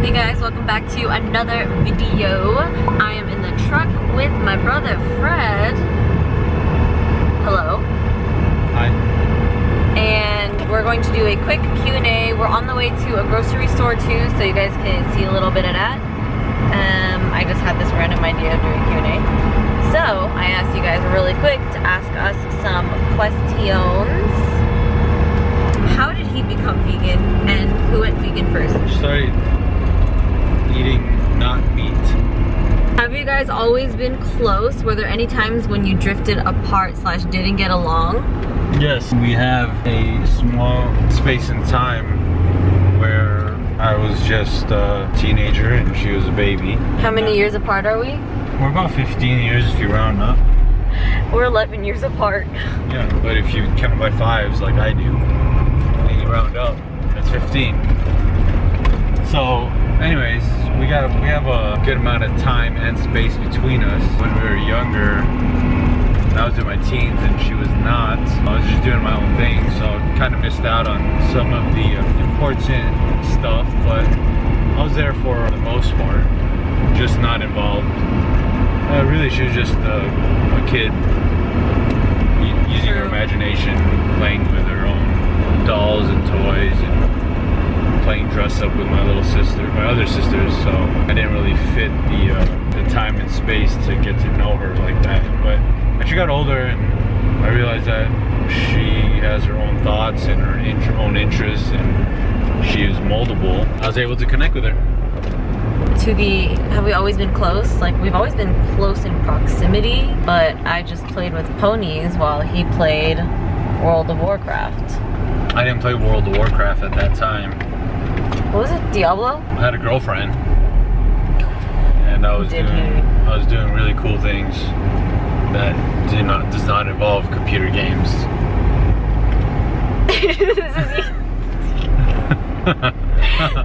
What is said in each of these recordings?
Hey guys, welcome back to another video. I am in the truck with my brother Fred. Hello. Hi. And we're going to do a quick Q&A. We're on the way to a grocery store too, so you guys can see a little bit of that. I just had this random idea of doing Q&A. So I asked you guys really quick to ask us some questions. How did he become vegan, and who went vegan first? Started eating not meat. Have you guys always been close? Were there any times when you drifted apart / didn't get along? Yes, we have a small space in time where I was just a teenager and she was a baby. How many years apart are we? We're about 15 years if you round up. We're 11 years apart. Yeah, but if you count by fives like I do, and you round up, that's 15. So, anyways, we have a good amount of time and space between us. When we were younger, I was in my teens and she was not. I was just doing my own thing, so I kind of missed out on some of the important stuff, but I was there for the most part, just not involved. Really, she was just a kid using her imagination, playing with her own dolls and toys, and playing dress up with my little sister, my other sisters. So I didn't really fit the time and space to get to know her like that. But as she got older, and I realized that she has her own thoughts and her own interests, and she is moldable, I was able to connect with her. Have we always been close? Like, we've always been close in proximity, but I just played with ponies while he played World of Warcraft. I didn't play World of Warcraft at that time. What was it? Diablo? I had a girlfriend, and I was doing really cool things that does not involve computer games.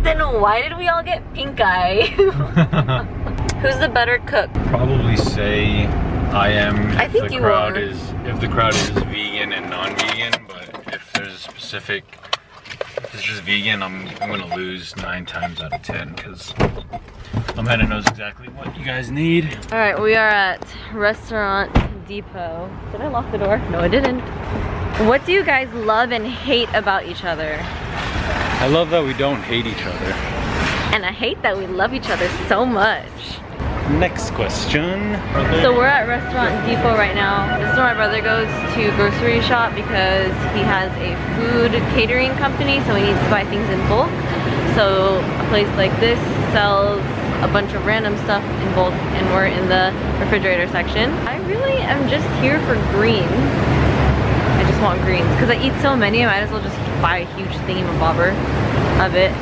Then why did we all get pink eye? Who's the better cook? Probably say I am. I think you are. If the crowd is vegan and non-vegan, but if there's a specific, if it's just vegan, I'm gonna lose 9 times out of 10 because Amanda knows exactly what you guys need. All right, we are at Restaurant Depot. Did I lock the door? No, I didn't. What do you guys love and hate about each other? I love that we don't hate each other. And I hate that we love each other so much. Next question. So we're at Restaurant Depot right now. This is where my brother goes to grocery shop because he has a food catering company, so he needs to buy things in bulk. So a place like this sells a bunch of random stuff in bulk, and we're in the refrigerator section. I really am just here for greens. I just want greens because I eat so many, I might as well just buy a huge thingamabobber of it.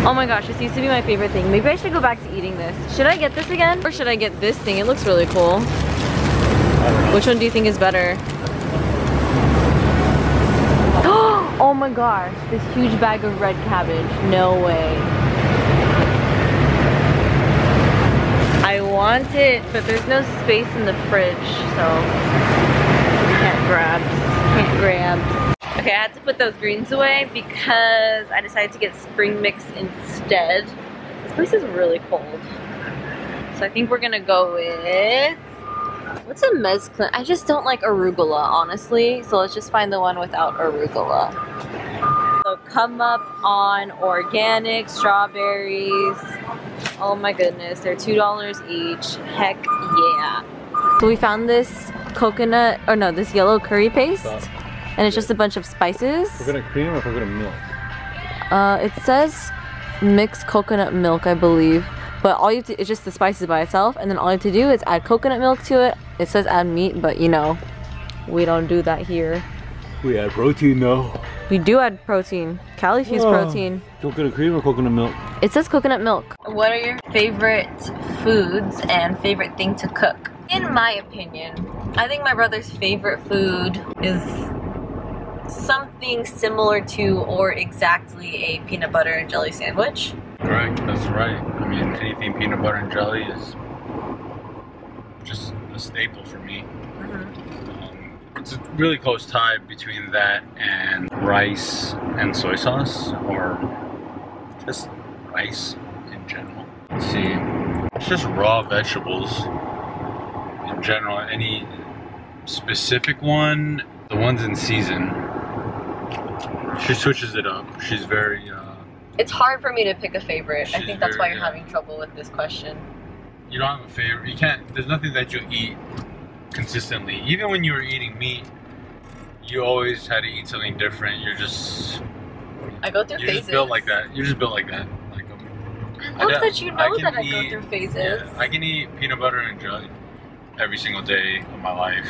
Oh my gosh, this used to be my favorite thing. Maybe I should go back to eating this. Should I get this again? Or should I get this thing? It looks really cool. Which one do you think is better? Oh my gosh, this huge bag of red cabbage. No way. I want it, but there's no space in the fridge, so can't grab. Okay, I had to put those greens away because I decided to get spring mix instead. This place is really cold. So I think we're gonna go with, what's a mezclun? I just don't like arugula, honestly. So let's just find the one without arugula. So come up on organic strawberries. Oh my goodness, they're $2 each. Heck yeah. So we found this coconut, or no, this yellow curry paste. And it's just a bunch of spices. Coconut cream or coconut milk? It says mixed coconut milk, I believe. But all you have to, it's just the spices by itself, and then all you have to do is add coconut milk to it. It says add meat, but you know, we don't do that here. We add protein though. We do add protein. Callie feeds protein. Coconut cream or coconut milk? It says coconut milk. What are your favorite foods and favorite thing to cook? In my opinion, I think my brother's favorite food is something similar to or exactly a peanut butter and jelly sandwich. Correct, that's right. I mean, anything peanut butter and jelly is just a staple for me. It's a really close tie between that and rice and soy sauce, or just rice in general. Let's see. It's just raw vegetables in general. Any specific one? The ones in season. She switches it up. She's very... it's hard for me to pick a favorite. I think that's why you're yeah. having trouble with this question. You don't have a favorite. You can't... There's nothing that you eat consistently. Even when you were eating meat, you always had to eat something different. You're just... I go through phases. You're just built like that. You're just built like that. Like, I love that you know that I go through phases. Yeah, I can eat peanut butter and jelly every single day of my life.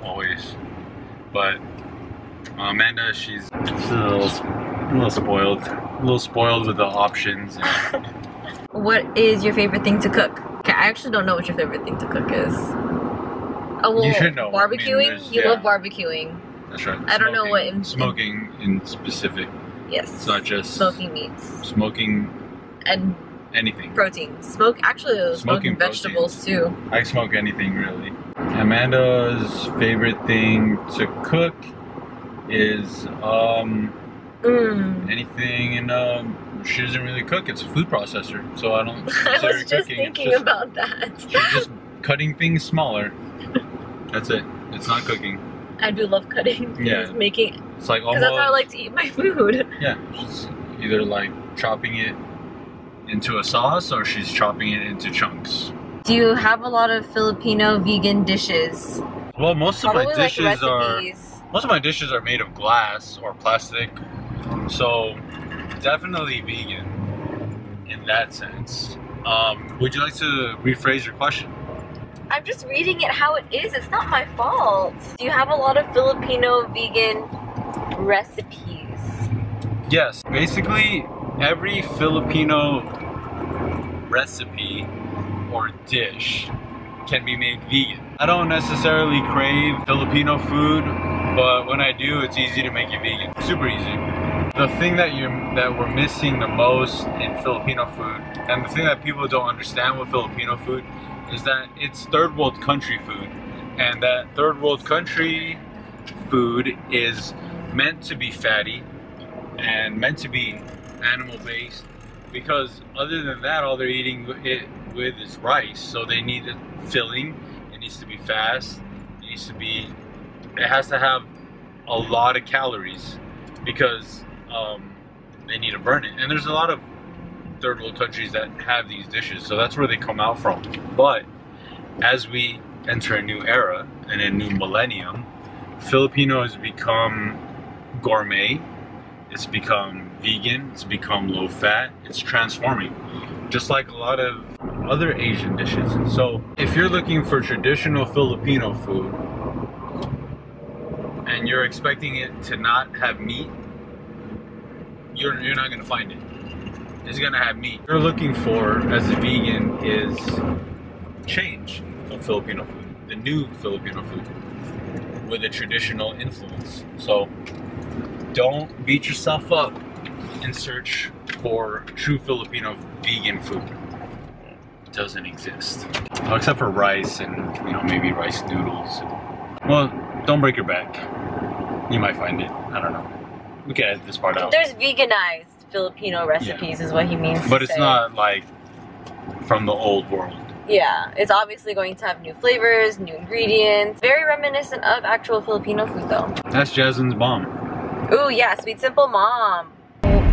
Always. But Amanda, she's a little spoiled. A little spoiled with the options. What is your favorite thing to cook? Okay, I actually don't know what your favorite thing to cook is. Oh, well, you should know. Barbecuing? I mean, you love barbecuing. That's right. I don't know what smoking in specific. Yes. It's not just smoking meats. Smoking and anything. Proteins. Smoking vegetables too. I smoke anything really. Amanda's favorite thing to cook is anything in she doesn't really cook. It's a food processor, so I don't consider I was just cooking. thinking about that. She's just cutting things smaller. That's it. It's not cooking. I do love cutting. Yeah. Making. It's like because that's how I like to eat my food. Yeah. She's either like chopping it into a sauce or she's chopping it into chunks. Do you have a lot of Filipino vegan dishes? Well, most of my dishes like are made of glass or plastic, so definitely vegan in that sense. Would you like to rephrase your question? I'm just reading it how it is. It's not my fault. Do you have a lot of Filipino vegan recipes? Yes. Basically, every Filipino recipe or dish can be made vegan. I don't necessarily crave Filipino food, but when I do, it's easy to make it vegan. Super easy. The thing that we're missing the most in Filipino food, and the thing that people don't understand with Filipino food, is that it's third world country food, and that third world country food is meant to be fatty and meant to be animal based, because other than that, all they're eating it with is rice. So they need a filling. It needs to be fast. It has to have a lot of calories because they need to burn it. And there's a lot of third world countries that have these dishes, so that's where they come out from. But as we enter a new era and a new millennium, Filipino has become gourmet, it's become vegan, it's become low fat, it's transforming, just like a lot of other Asian dishes. So if you're looking for traditional Filipino food and you're expecting it to not have meat, you're not going to find it. It's going to have meat. What you're looking for as a vegan is change of Filipino food, the new Filipino food with a traditional influence. So don't beat yourself up and search for true Filipino vegan food. It doesn't exist. Well, except for rice and, maybe rice noodles. Well, don't break your back. You might find it. I don't know. We can edit this part out. There's veganized Filipino recipes, is what he means to say. But it's not like from the old world. Yeah, it's obviously going to have new flavors, new ingredients. Very reminiscent of actual Filipino food though. That's Jasmine's mom. Ooh yeah, Sweet Simple Mom.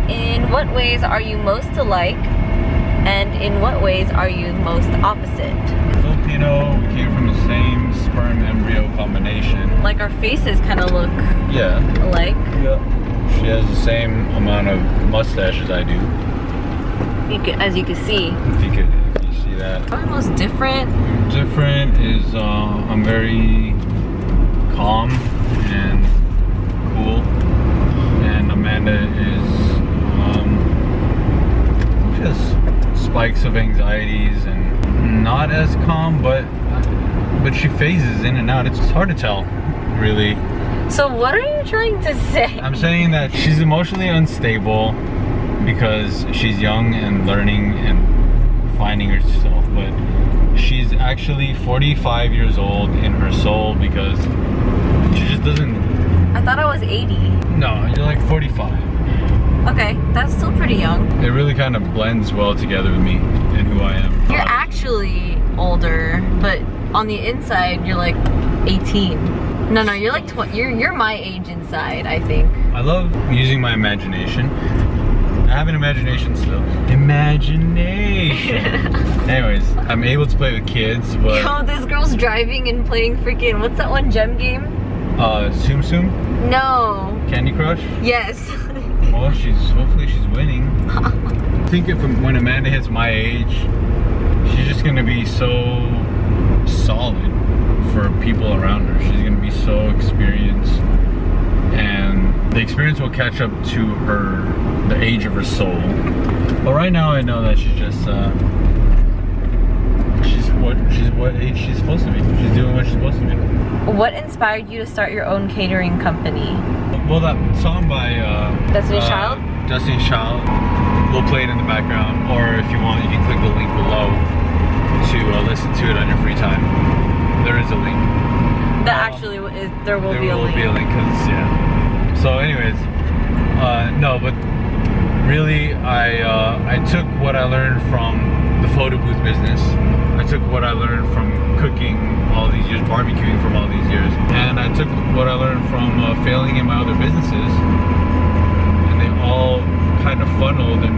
In what ways are you most alike? And in what ways are you most opposite? Filipino, we came from the same sperm embryo combination. Like our faces kind of look alike. Yeah. She has the same amount of mustache as I do. As you can see. If you see that. Probably most different. Different is I'm very calm and cool, and Amanda is she has spikes of anxieties and not as calm, but she phases in and out. It's hard to tell, really. So what are you trying to say? I'm saying that she's emotionally unstable because she's young and learning and finding herself, but she's actually 45 years old in her soul because she just doesn't... I thought I was 80. No, you're like 45. Okay, that's still pretty young. It really kind of blends well together with me and who I am. You're actually older, but on the inside, you're like 18. No, you're like you're my age inside, I think. I love using my imagination. I have an imagination still. Imagination. Anyways, I'm able to play with kids, but... Yo, this girl's driving and playing freaking, what's that one gem game? Tsum Tsum? No. Candy Crush? Yes. Well, hopefully she's winning. I think when Amanda hits my age, she's just gonna be so solid for people around her. She's gonna be so experienced, and the experience will catch up to her, the age of her soul. But right now I know that she's just she's what age she's supposed to be. She's doing what she's supposed to be. What inspired you to start your own catering company? Well, that song by Destiny's Child? Destiny's Child. We'll play it in the background, or if you want, you can click the link below to listen to it on your free time. There is a link. There will be a link. There will be a link, cause yeah. So, anyways, no, but really, I took what I learned from the photo booth business. I took what I learned from cooking all these years, barbecuing from all these years, and I took what I learned from failing in my other businesses, and they all kind of funneled and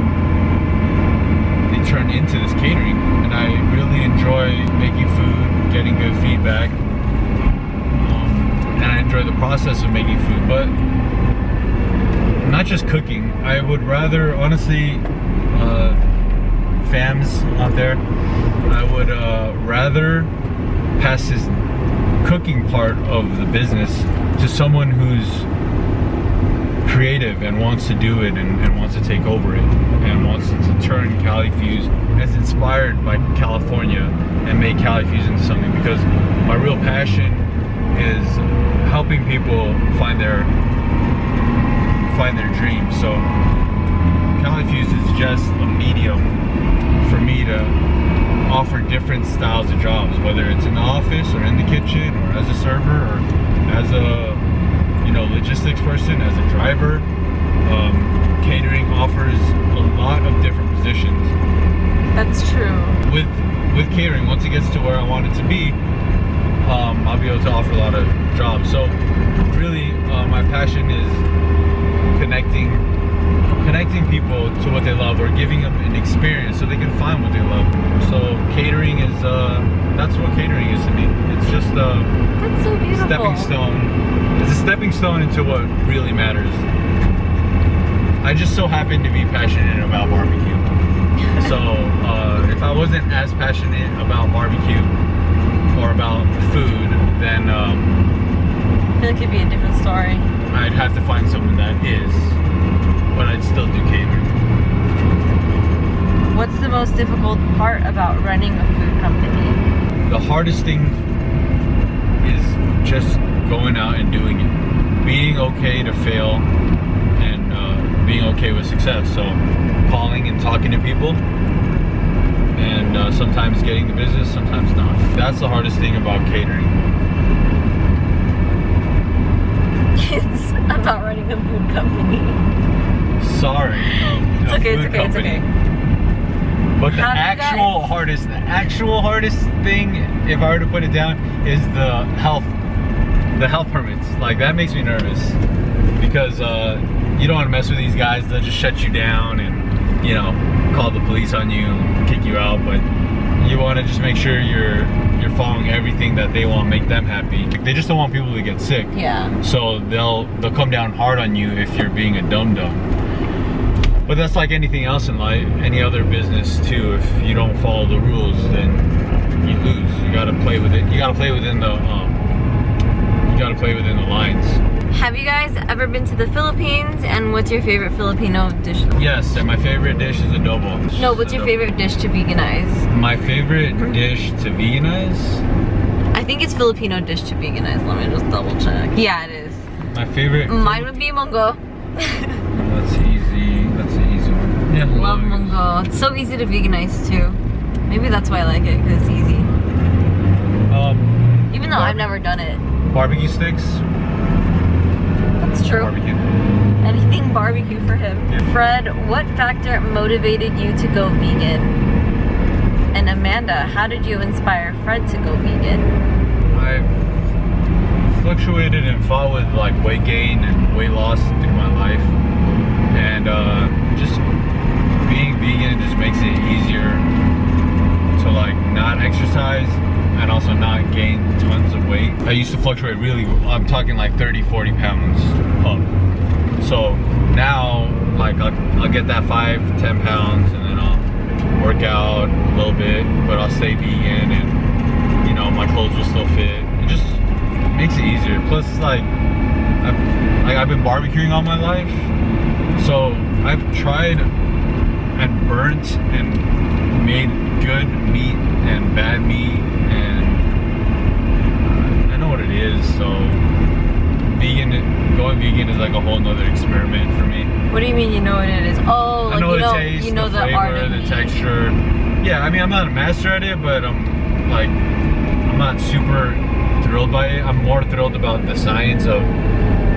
they turned into this catering. And I really enjoy making food, getting good feedback, and I enjoy the process of making food, but not just cooking. I would rather, honestly, fams out there, I would rather pass this cooking part of the business to someone who's creative and wants to do it and wants to take over it and wants to turn Cali Fuse as inspired by California and make Cali Fuse into something, because my real passion is helping people find their dreams. So Cali Fuse is just a medium for me to offer different styles of jobs, whether it's in the office or in the kitchen or as a server or as a logistics person, as a driver. Catering offers a lot of different positions. That's true. With catering, once it gets to where I want it to be, I'll be able to offer a lot of jobs. So really, my passion is connecting people to what they love, or giving them an experience so they can find what they love. So catering is, that's what catering is to me. It's just a that's so beautiful. Stepping stone. It's a stepping stone into what really matters. I just so happen to be passionate about barbecue. So if I wasn't as passionate about barbecue or about food, then I feel like it'd be a different story. I'd have to find someone that is, but I'd still do catering. What's the most difficult part about running a food company? The hardest thing is just going out and doing it. Being okay to fail and being okay with success. So calling and talking to people, and sometimes getting the business, sometimes not. That's the hardest thing about catering. It's about running a food company. Sorry. It's okay. But the actual hardest thing, if I were to put it down, is the health permits. Like, that makes me nervous, because you don't want to mess with these guys. They'll just shut you down and, call the police on you, kick you out. But you want to just make sure you're following everything that they want, make them happy. Like, they just don't want people to get sick. Yeah. So they'll come down hard on you if you're being a dum-dum. But that's like anything else in life, any other business too. If you don't follow the rules, then you lose. You gotta play with it. You gotta play within the lines. Have you guys ever been to the Philippines? And what's your favorite Filipino dish? Yes, and my favorite dish is adobo. No, what's your favorite dish to veganize? My favorite dish to veganize? I think it's Filipino dish to veganize. Let me just double check. Yeah, it is. My favorite. Mine would be mongo. That's easy. That's an easy one. Yeah, love mongo. It's so easy to veganize too. Maybe that's why I like it, because it's easy. Even though I've never done it. Barbecue sticks. That's true. Barbecue. Anything barbecue for him. Yeah. Fred, what factor motivated you to go vegan? And Amanda, how did you inspire Fred to go vegan? I've fluctuated and fought with like weight gain and weight loss through my life, and just being vegan just makes it easier to like not exercise and also not gain tons of weight. I used to fluctuate really, I'm talking like 30-40 pounds up. So now like I'll get that 5-10 pounds and then I'll work out a little bit, but I'll stay vegan and you know my clothes will still fit. It just makes it easier. Plus like I've been barbecuing all my life, so I've tried and burnt and made good meat and bad meat, and I know what it is. So going vegan is like a whole nother experiment for me. What do you mean you know what it is? Oh, like I know the taste, you know the the flavor, art of the meat. texture. Yeah, I mean I'm not a master at it, but I'm not super thrilled by it. I'm more thrilled about the science of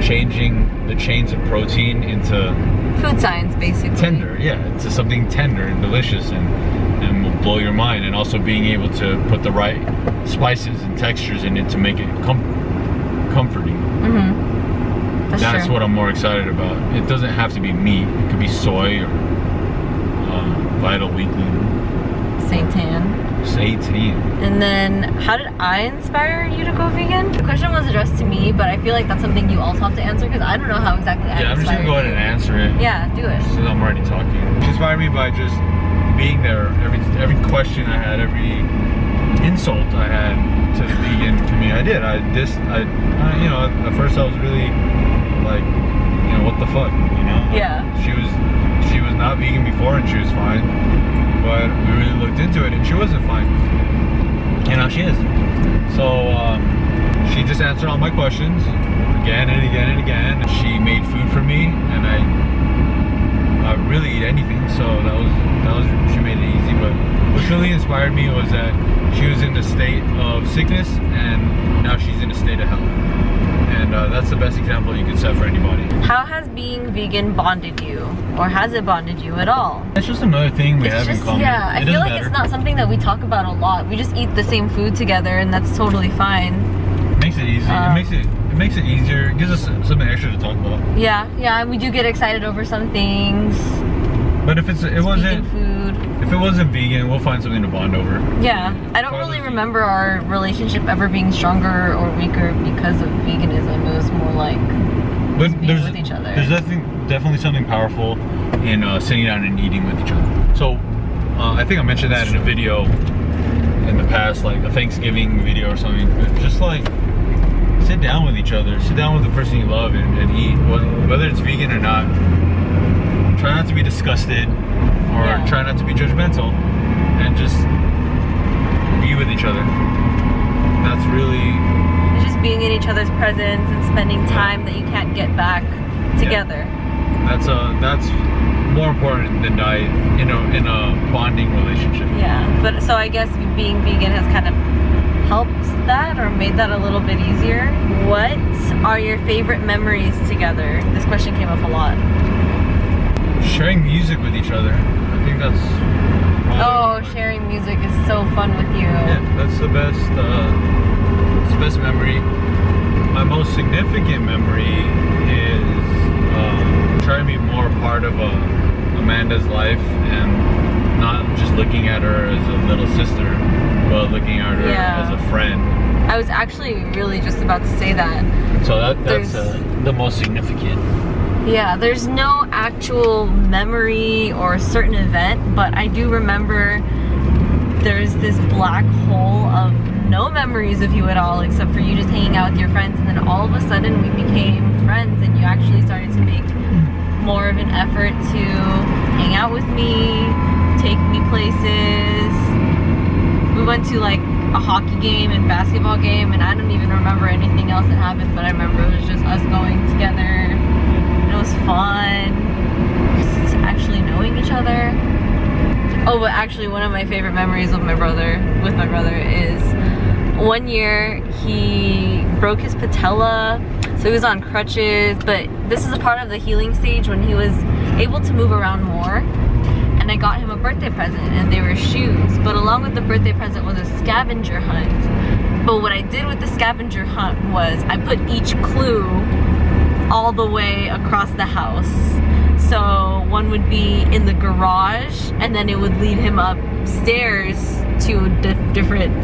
changing the chains of protein into Food science, basically. tender, yeah, to something tender and delicious and will blow your mind, and also being able to put the right spices and textures in it to make it comforting. Mm-hmm. That's true. What I'm more excited about. It doesn't have to be meat. It could be soy or Vital Weekly. Seitan. And then, how did I inspire you to go vegan? The question was addressed to me, but I feel like that's something you also have to answer because I don't know how exactly I Yeah, I'm just gonna go ahead and answer it. Yeah, do it. Since I'm already talking. She inspired me by just being there. Every question I had, every insult I had to the vegan community, I did. You know, at first I was really like, you know, what the fuck, you know? Yeah. She was not vegan before and she was fine, but we really looked into it and she wasn't fine. And now she is. So she just answered all my questions again and again and again. She made food for me, and I really eat anything. So that was she made it easy. But what really inspired me was that she was in a state of sickness, and now she's in a state of health. And that's the best example you could set for anybody. How has being vegan bonded you? Or has it bonded you at all? It's just another thing we have in common. Yeah, I feel like it's not something that we talk about a lot. We just eat the same food together, and that's totally fine. It makes it easy. It makes it easier. It gives us something extra to talk about. Yeah, we do get excited over some things. But if it wasn't vegan, we'll find something to bond over. Yeah, I don't really remember our relationship ever being stronger or weaker because of veganism. It was more like being with each other. There's definitely something powerful in sitting down and eating with each other. So I think I mentioned that in a video in the past, like a Thanksgiving video or something. But just like sit down with each other, sit down with the person you love and eat, whether it's vegan or not. Try not to be disgusted or try not to be judgmental, and just be with each other. That's really just being in each other's presence and spending time that you can't get back together. Yeah. That's more important than diet in a bonding relationship. Yeah, but so I guess being vegan has kind of helped that or made that a little bit easier. What are your favorite memories together? This question came up a lot. Sharing music with each other. I think that's sharing music is so fun with you. Yeah, that's the best memory. My most significant memory is trying to be more part of Amanda's life and not just looking at her as a little sister, but looking at her as a friend. I was actually really just about to say that. So that's the most significant. Yeah, there's no actual memory or certain event, but I do remember there's this black hole of no memories of you at all except for you just hanging out with your friends, and then all of a sudden we became friends and you actually started to make more of an effort to hang out with me, take me places. We went to like a hockey game and basketball game, and I don't even remember anything else that happened, but I remember it was just us going together. It was fun, just actually knowing each other. Oh, but actually one of my favorite memories with my brother is One year he broke his patella, so he was on crutches, but this is a part of the healing stage when he was able to move around more. And I got him a birthday present, and they were shoes. But along with the birthday present was a scavenger hunt. But what I did with the scavenger hunt was I put each clue all the way across the house. So one would be in the garage, and then it would lead him upstairs to a different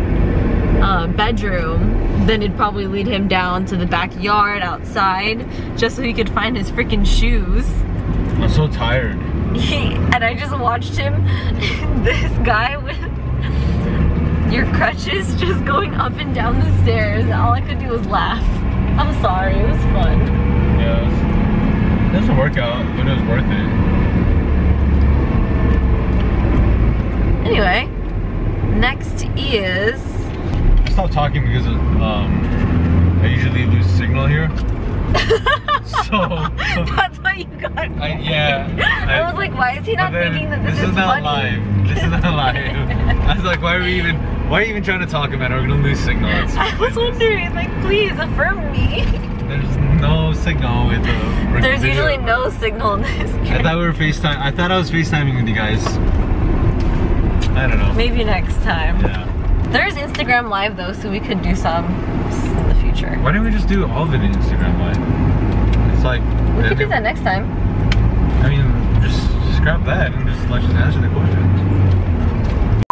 bedroom. Then it'd probably lead him down to the backyard outside, just so he could find his freaking shoes. I'm so tired. And I just watched him, this guy with your crutches, just going up and down the stairs. All I could do was laugh. I'm sorry, it was fun. Yeah, it was a workout, but it was worth it. Anyway, next is... Stop talking because I usually lose signal here. So that's why you got me. I was like, why is he not thinking that this is not funny? live. This is not live. I was like, why are you even trying to talk about it? We're gonna lose signal. I was wondering, like, please affirm me. There's no signal with the There's video. usually no signal in this game. I thought we were FaceTime. I thought I was FaceTiming with you guys. I don't know. Maybe next time. Yeah. There's Instagram Live though, so we could do some in the future. Why didn't we just do all of it in Instagram Live? It's like we could do that next time. I mean, just scrap that and just let's just answer the questions.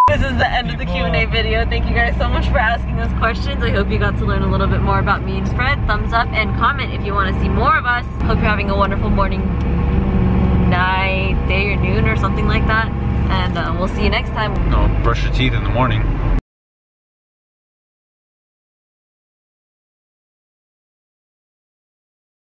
This is the end of the Q&A video. Thank you guys so much for asking those questions. I hope you got to learn a little bit more about me and Fred. Thumbs up and comment if you want to see more of us. Hope you're having a wonderful morning, night, day, or noon, or something like that. And we'll see you next time. No, brush your teeth in the morning.